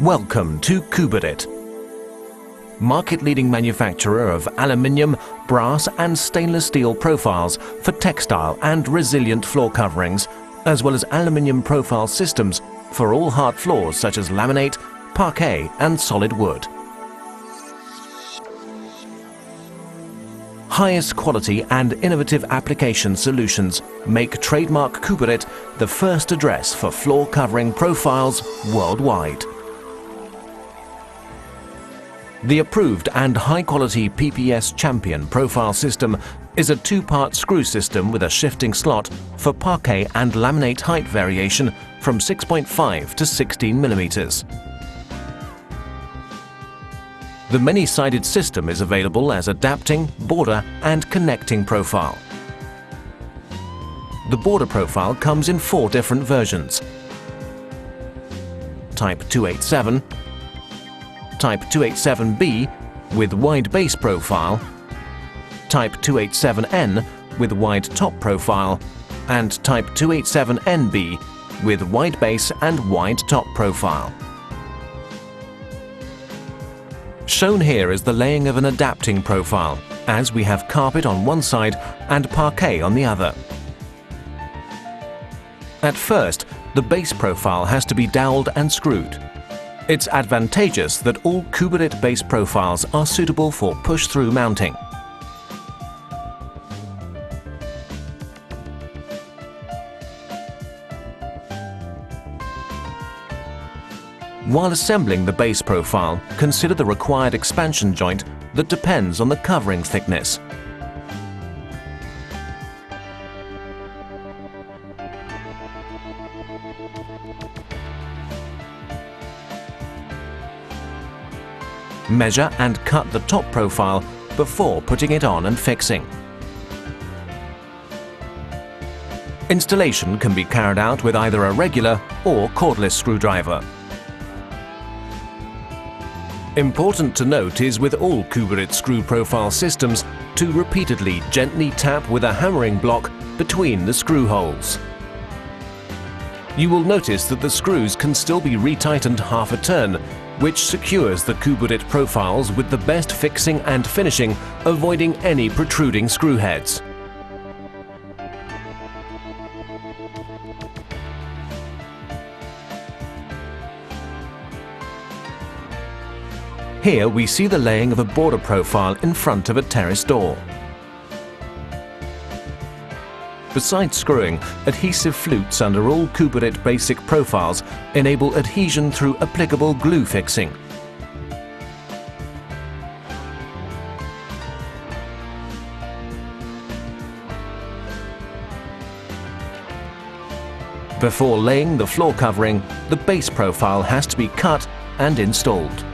Welcome to Küberit, market-leading manufacturer of aluminium, brass and stainless steel profiles for textile and resilient floor coverings, as well as aluminium profile systems for all hard floors such as laminate, parquet and solid wood. Highest quality and innovative application solutions make trademark Küberit the first address for floor covering profiles worldwide. The approved and high-quality PPS Champion profile system is a two-part screw system with a shifting slot for parquet and laminate height variation from 6.5 to 16 millimeters. The many-sided system is available as adapting, border and connecting profile. The border profile comes in 4 different versions: Type 287, Type 287B with wide base profile, Type 287N with wide top profile, and Type 287NB with wide base and wide top profile. Shown here is the laying of an adapting profile, as we have carpet on one side and parquet on the other. At first, the base profile has to be doweled and screwed. It's advantageous that all Küberit base profiles are suitable for push-through mounting. While assembling the base profile, consider the required expansion joint that depends on the covering thickness. Measure and cut the top profile before putting it on and fixing. Installation can be carried out with either a regular or cordless screwdriver. Important to note is with all Küberit screw profile systems to repeatedly gently tap with a hammering block between the screw holes. You will notice that the screws can still be retightened half a turn, which secures the Küberit profiles with the best fixing and finishing, avoiding any protruding screw heads. Here we see the laying of a border profile in front of a terrace door. Besides screwing, adhesive flutes under all Küberit basic profiles enable adhesion through applicable glue fixing. Before laying the floor covering, the base profile has to be cut and installed.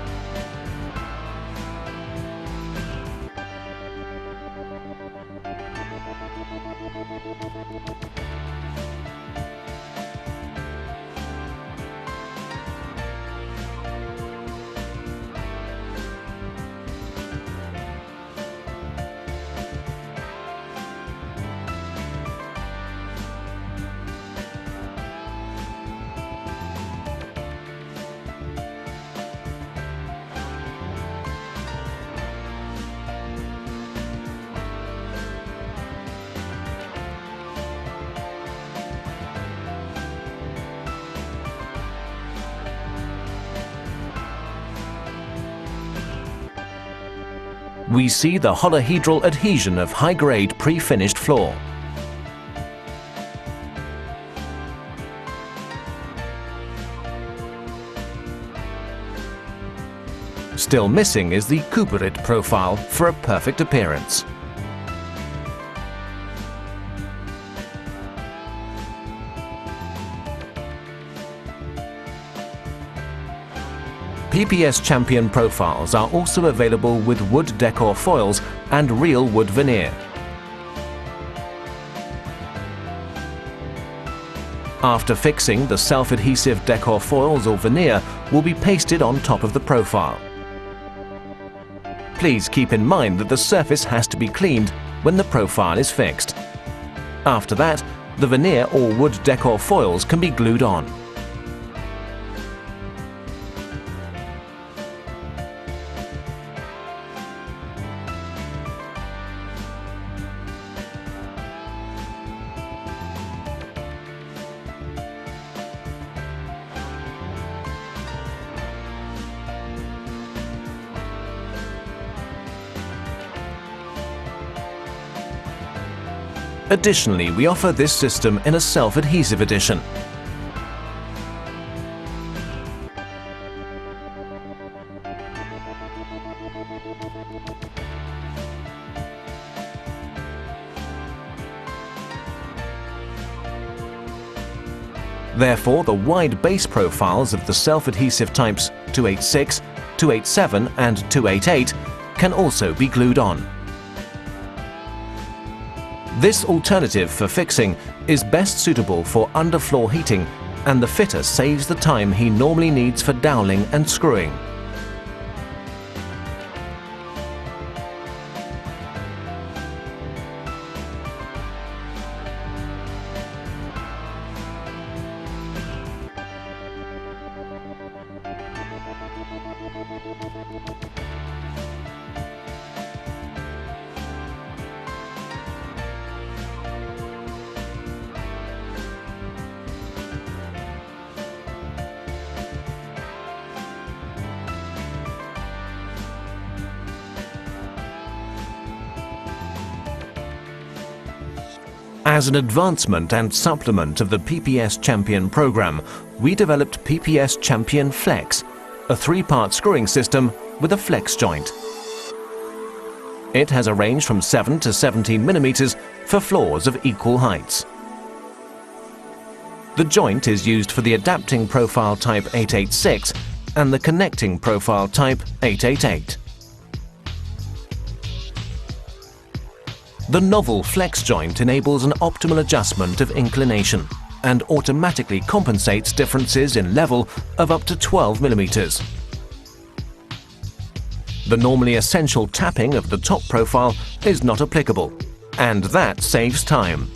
We see the holohedral adhesion of high-grade pre-finished floor. Still missing is the Küberit profile for a perfect appearance. PPS Champion profiles are also available with wood decor foils and real wood veneer. After fixing, the self-adhesive decor foils or veneer will be pasted on top of the profile. Please keep in mind that the surface has to be cleaned when the profile is fixed. After that, the veneer or wood decor foils can be glued on. Additionally, we offer this system in a self-adhesive edition. Therefore, the wide base profiles of the self-adhesive types 286, 287 and 288 can also be glued on. This alternative for fixing is best suitable for underfloor heating, and the fitter saves the time he normally needs for doweling and screwing. As an advancement and supplement of the PPS Champion program, we developed PPS Champion Flex, a 3-part screwing system with a flex joint. It has a range from 7 to 17 mm for floors of equal heights. The joint is used for the adapting profile type 886 and the connecting profile type 888. The novel flex joint enables an optimal adjustment of inclination and automatically compensates differences in level of up to 12 mm. The normally essential tapping of the top profile is not applicable, and that saves time.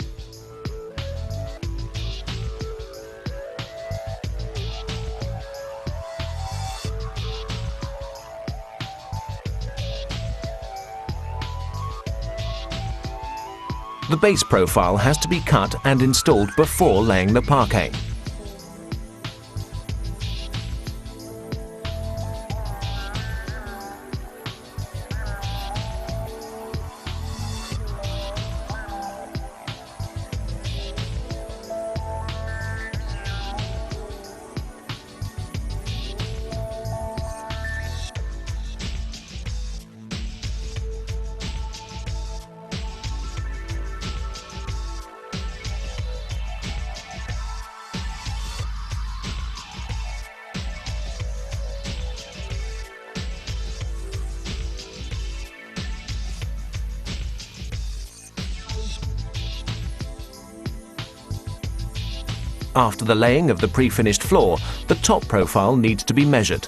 The base profile has to be cut and installed before laying the parquet. After the laying of the pre-finished floor, the top profile needs to be measured.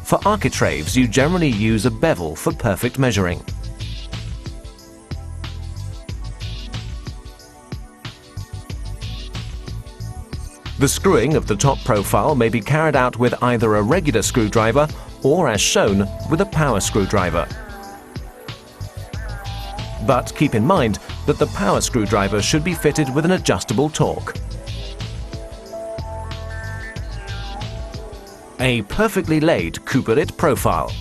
For architraves, you generally use a bevel for perfect measuring. The screwing of the top profile may be carried out with either a regular screwdriver or, as shown, with a power screwdriver. But keep in mind that the power screwdriver should be fitted with an adjustable torque. A perfectly laid Küberit profile.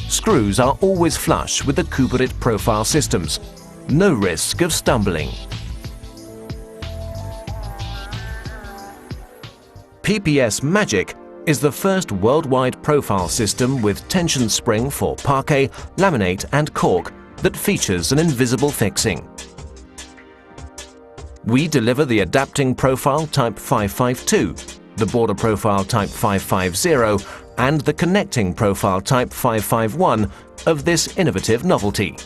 Screws are always flush with the Küberit profile systems. No risk of stumbling. PPS Magic is the first worldwide profile system with tension spring for parquet, laminate and cork that features an invisible fixing. We deliver the adapting profile type 552, the border profile type 550 and the connecting profile type 551 of this innovative novelty.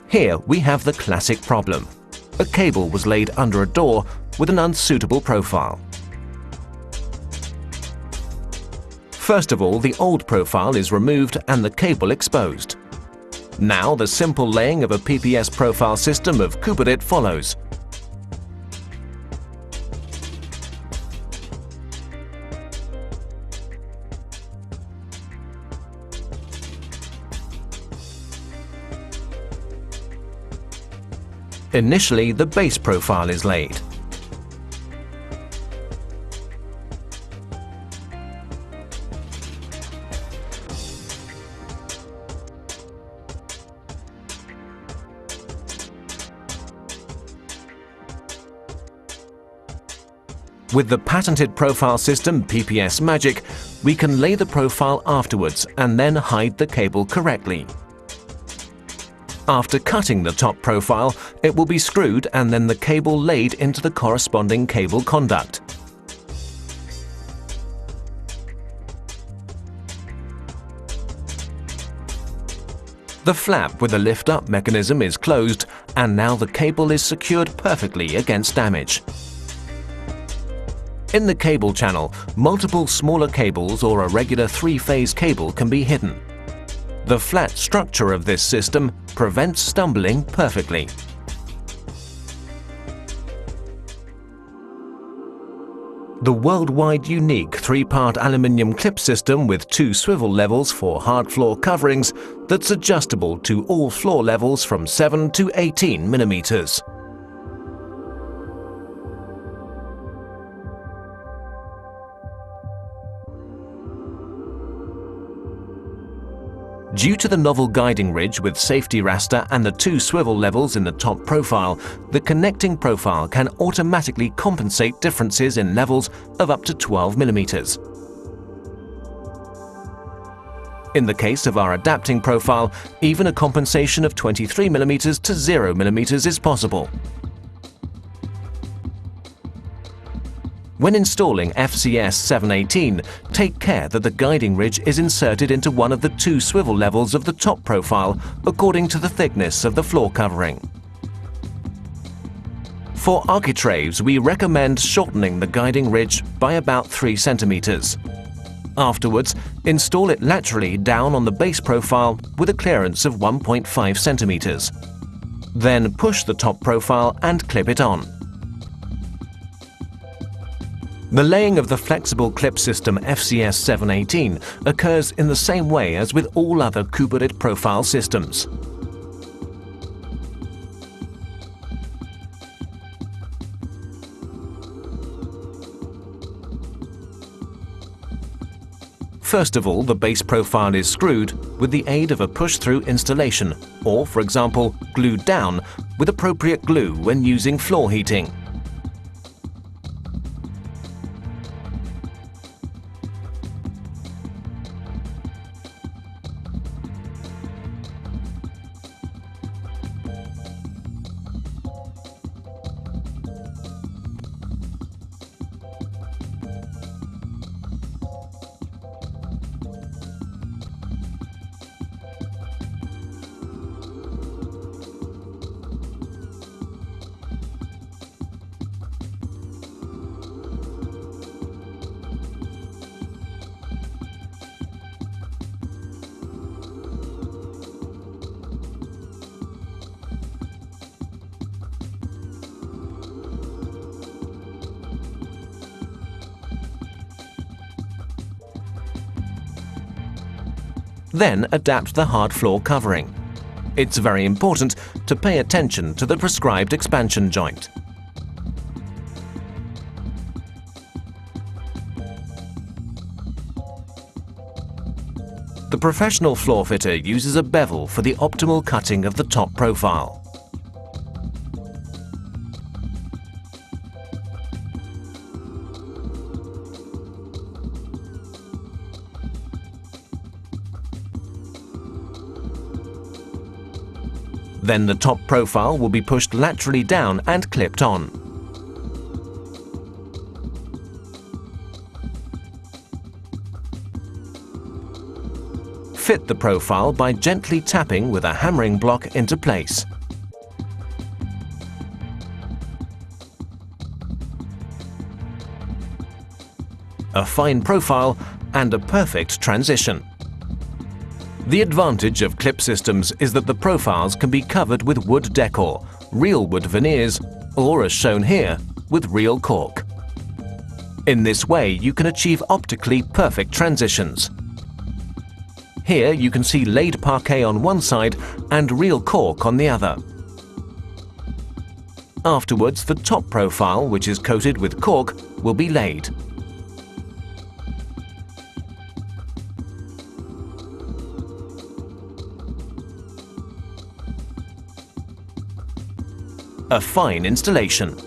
Here we have the classic problem. A cable was laid under a door with an unsuitable profile. First of all, the old profile is removed and the cable exposed. Now the simple laying of a PPS profile system of Küberit follows. Initially, the base profile is laid. With the patented profile system PPS Magic, we can lay the profile afterwards and then hide the cable correctly. After cutting the top profile, it will be screwed and then the cable laid into the corresponding cable conduct. The flap with the lift-up mechanism is closed and now the cable is secured perfectly against damage. In the cable channel, multiple smaller cables or a regular three-phase cable can be hidden. The flat structure of this system prevents stumbling perfectly. The worldwide unique three-part aluminium clip system with 2 swivel levels for hard floor coverings that's adjustable to all floor levels from 7 to 18 millimeters. Due to the novel guiding ridge with safety raster and the 2 swivel levels in the top profile, the connecting profile can automatically compensate differences in levels of up to 12 millimeters. In the case of our adapting profile, even a compensation of 23 millimeters to 0 millimeters is possible. When installing FCS 718, take care that the guiding ridge is inserted into one of the 2 swivel levels of the top profile according to the thickness of the floor covering. For architraves, we recommend shortening the guiding ridge by about 3 centimeters. Afterwards, install it laterally down on the base profile with a clearance of 1.5 centimeters. Then push the top profile and clip it on. The laying of the flexible clip system FCS 718 occurs in the same way as with all other Küberit profile systems. First of all, the base profile is screwed with the aid of a push-through installation, or, for example, glued down with appropriate glue when using floor heating. Then adapt the hard floor covering. It's very important to pay attention to the prescribed expansion joint. The professional floor fitter uses a bevel for the optimal cutting of the top profile. Then the top profile will be pushed laterally down and clipped on. fit the profile by gently tapping with a hammering block into place. A fine profile and a perfect transition. The advantage of clip systems is that the profiles can be covered with wood decor, real wood veneers, or as shown here, with real cork. In this way, you can achieve optically perfect transitions. Here you can see laid parquet on one side and real cork on the other. Afterwards, the top profile, which is coated with cork, will be laid. A fine installation.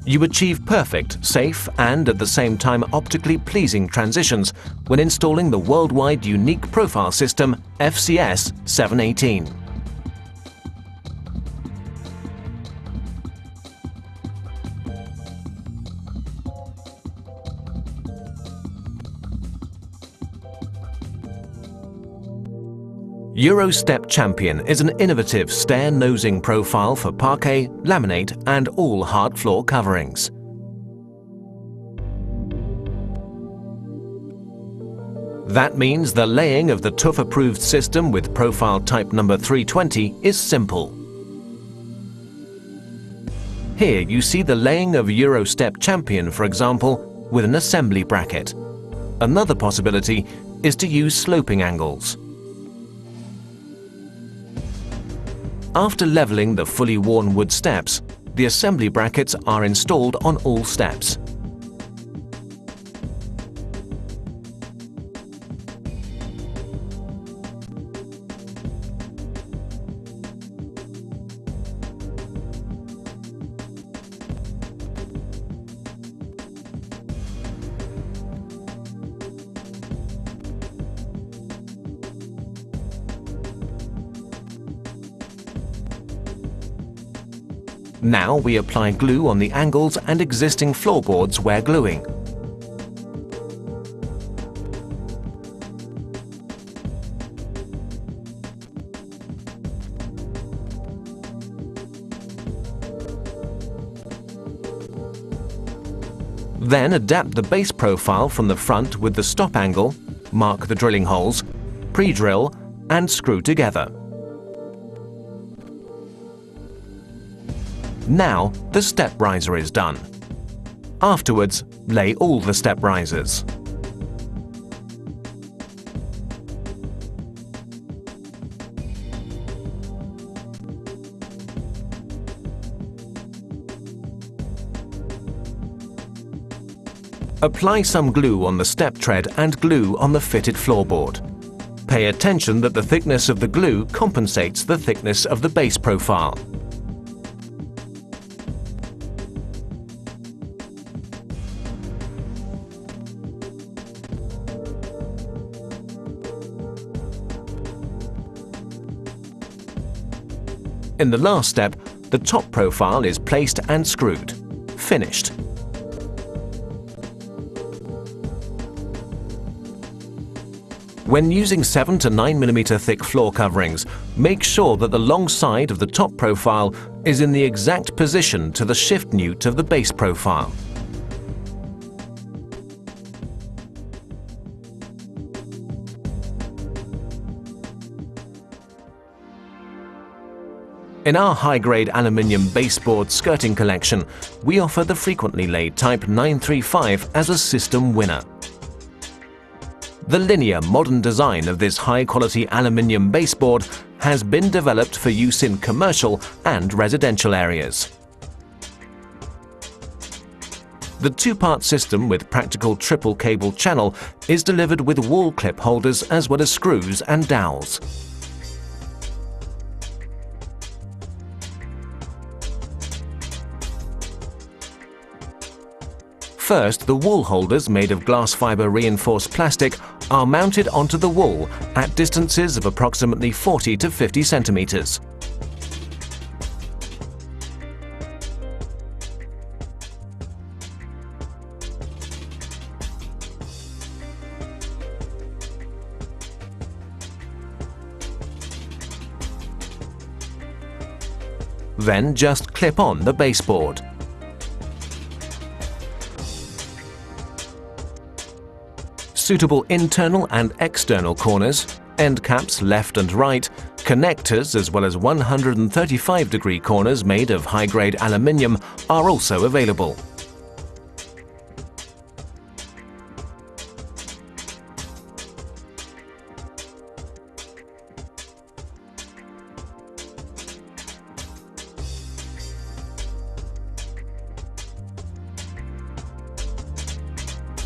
You achieve perfect, safe, and at the same time optically pleasing transitions when installing the worldwide unique profile system FCS 718. Eurostep Champion is an innovative stair-nosing profile for parquet, laminate and all hard floor coverings. That means the laying of the TÜV-approved system with profile type number 320 is simple. Here you see the laying of Eurostep Champion, for example, with an assembly bracket. Another possibility is to use sloping angles. After leveling the fully worn wood steps, the assembly brackets are installed on all steps. Now we apply glue on the angles and existing floorboards where gluing. Then adapt the base profile from the front with the stop angle, mark the drilling holes, pre-drill and screw together. Now the step riser is done. Afterwards, lay all the step risers. Apply some glue on the step tread and glue on the fitted floorboard. Pay attention that the thickness of the glue compensates the thickness of the base profile. In the last step, the top profile is placed and screwed. Finished. When using 7 to 9 mm thick floor coverings, make sure that the long side of the top profile is in the exact position to the shift newt of the base profile. In our high-grade aluminium baseboard skirting collection, we offer the frequently laid Type 935 as a system winner. The linear modern design of this high-quality aluminium baseboard has been developed for use in commercial and residential areas. The two-part system with practical triple cable channel is delivered with wall clip holders as well as screws and dowels. First, the wall holders made of glass fiber reinforced plastic are mounted onto the wall at distances of approximately 40 to 50 centimeters. Then just clip on the baseboard. Suitable internal and external corners, end caps left and right, connectors as well as 135-degree corners made of high-grade aluminium are also available.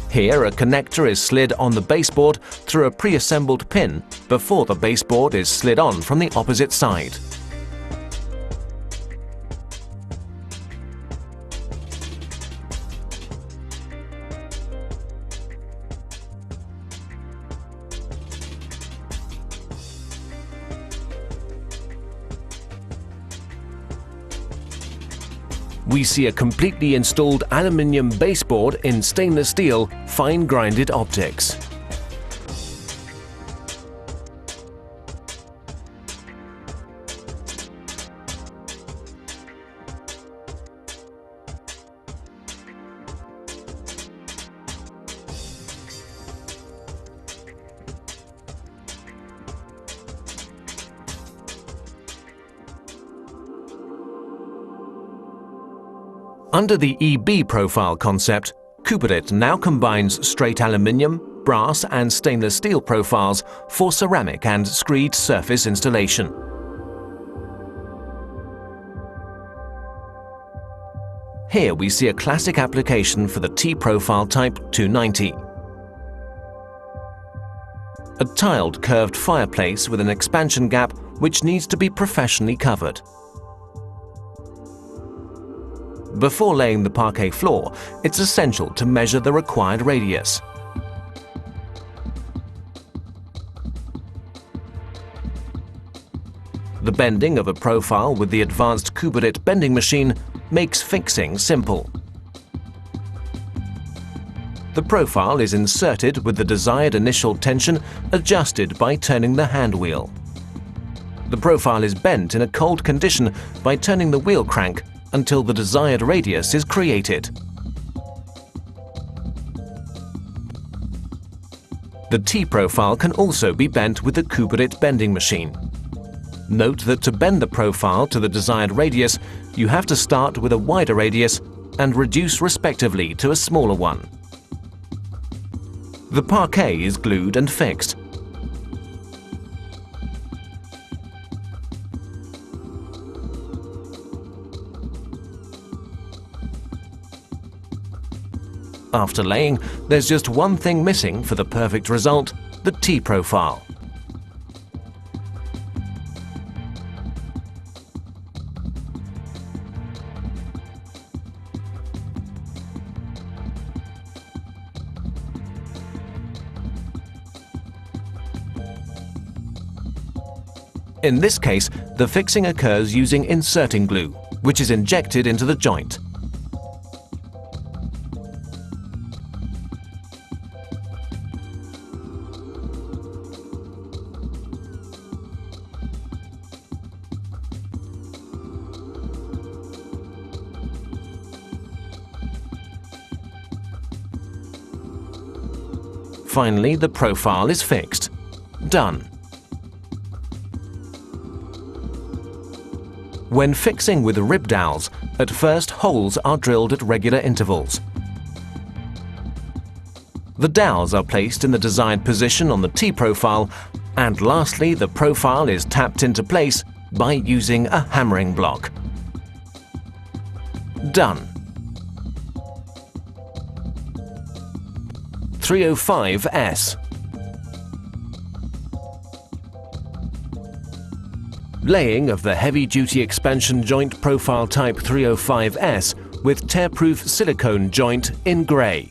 Here, a connector is slid on the baseboard through a pre-assembled pin before the baseboard is slid on from the opposite side. We see a completely installed aluminium baseboard in stainless steel, fine grinded optics. Under the EB profile concept, Küberit now combines straight aluminium, brass and stainless steel profiles for ceramic and screed surface installation. Here we see a classic application for the T-profile Type 290. A tiled curved fireplace with an expansion gap which needs to be professionally covered. Before laying the parquet floor, it's essential to measure the required radius. The bending of a profile with the advanced Küberit bending machine makes fixing simple. The profile is inserted with the desired initial tension adjusted by turning the hand wheel. The profile is bent in a cold condition by turning the wheel crank until the desired radius is created. The T-profile can also be bent with the Küberit bending machine. Note that to bend the profile to the desired radius, you have to start with a wider radius and reduce respectively to a smaller one. The parquet is glued and fixed. After laying, there's just one thing missing for the perfect result: the T-profile. In this case, the fixing occurs using inserting glue, which is injected into the joint. Finally, the profile is fixed. Done. When fixing with rib dowels, at first holes are drilled at regular intervals. The dowels are placed in the desired position on the T-profile, and lastly, the profile is tapped into place by using a hammering block. Done. 305S. Laying of the heavy-duty expansion joint profile type 305S with tear-proof silicone joint in grey.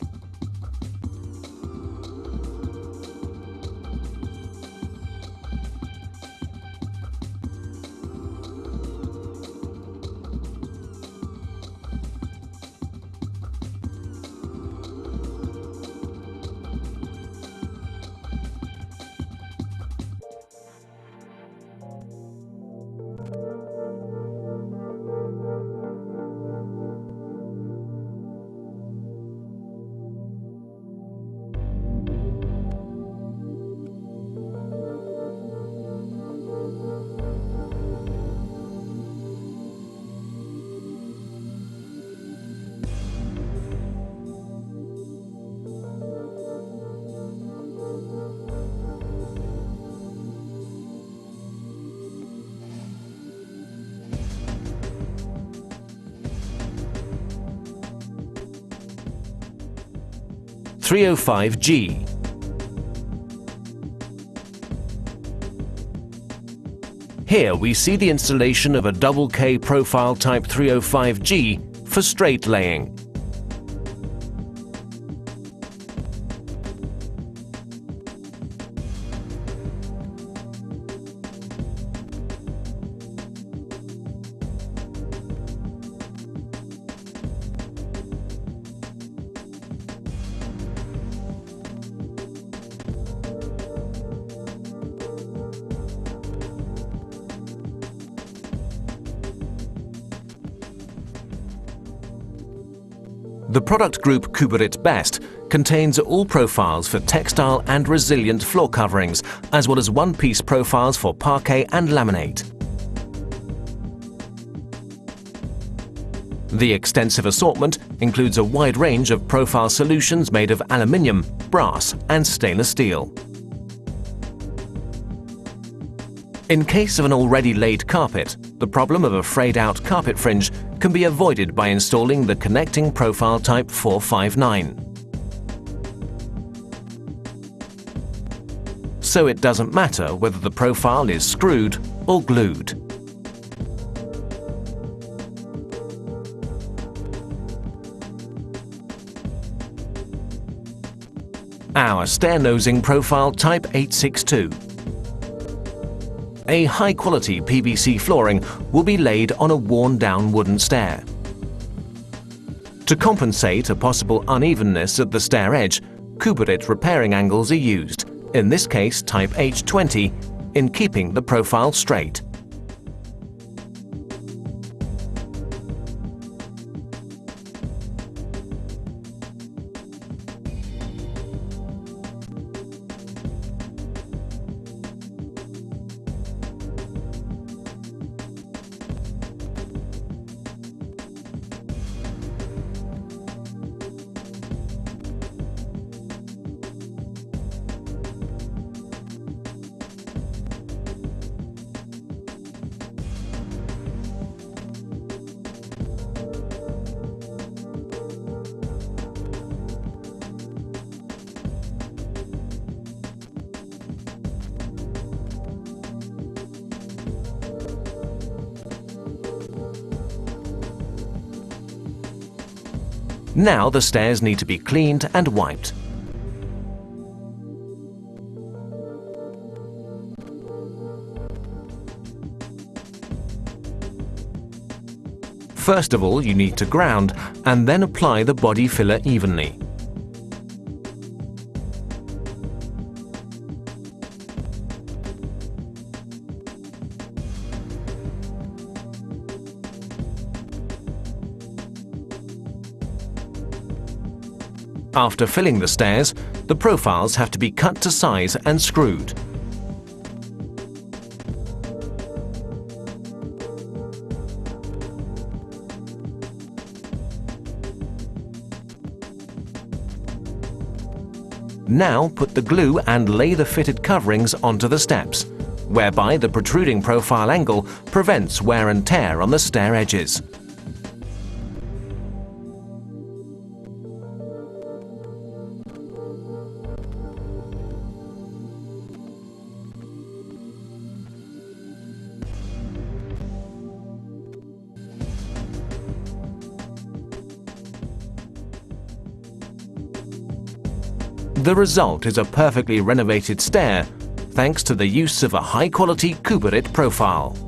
(305G). Here we see the installation of a double K profile type 305G for straight laying. The product group Küberit Best contains all profiles for textile and resilient floor coverings, as well as one-piece profiles for parquet and laminate. The extensive assortment includes a wide range of profile solutions made of aluminium, brass and stainless steel. In case of an already laid carpet, the problem of a frayed-out carpet fringe can be avoided by installing the connecting profile type 459. So it doesn't matter whether the profile is screwed or glued. Our stair nosing profile type 862. A high-quality PVC flooring will be laid on a worn-down wooden stair. To compensate a possible unevenness at the stair edge, Küberit repairing angles are used, in this case type H20, in keeping the profile straight. Now the stairs need to be cleaned and wiped. First of all, you need to ground and then apply the body filler evenly. After filling the stairs, the profiles have to be cut to size and screwed. Now put the glue and lay the fitted coverings onto the steps, whereby the protruding profile angle prevents wear and tear on the stair edges. The result is a perfectly renovated stair, thanks to the use of a high-quality Küberit profile.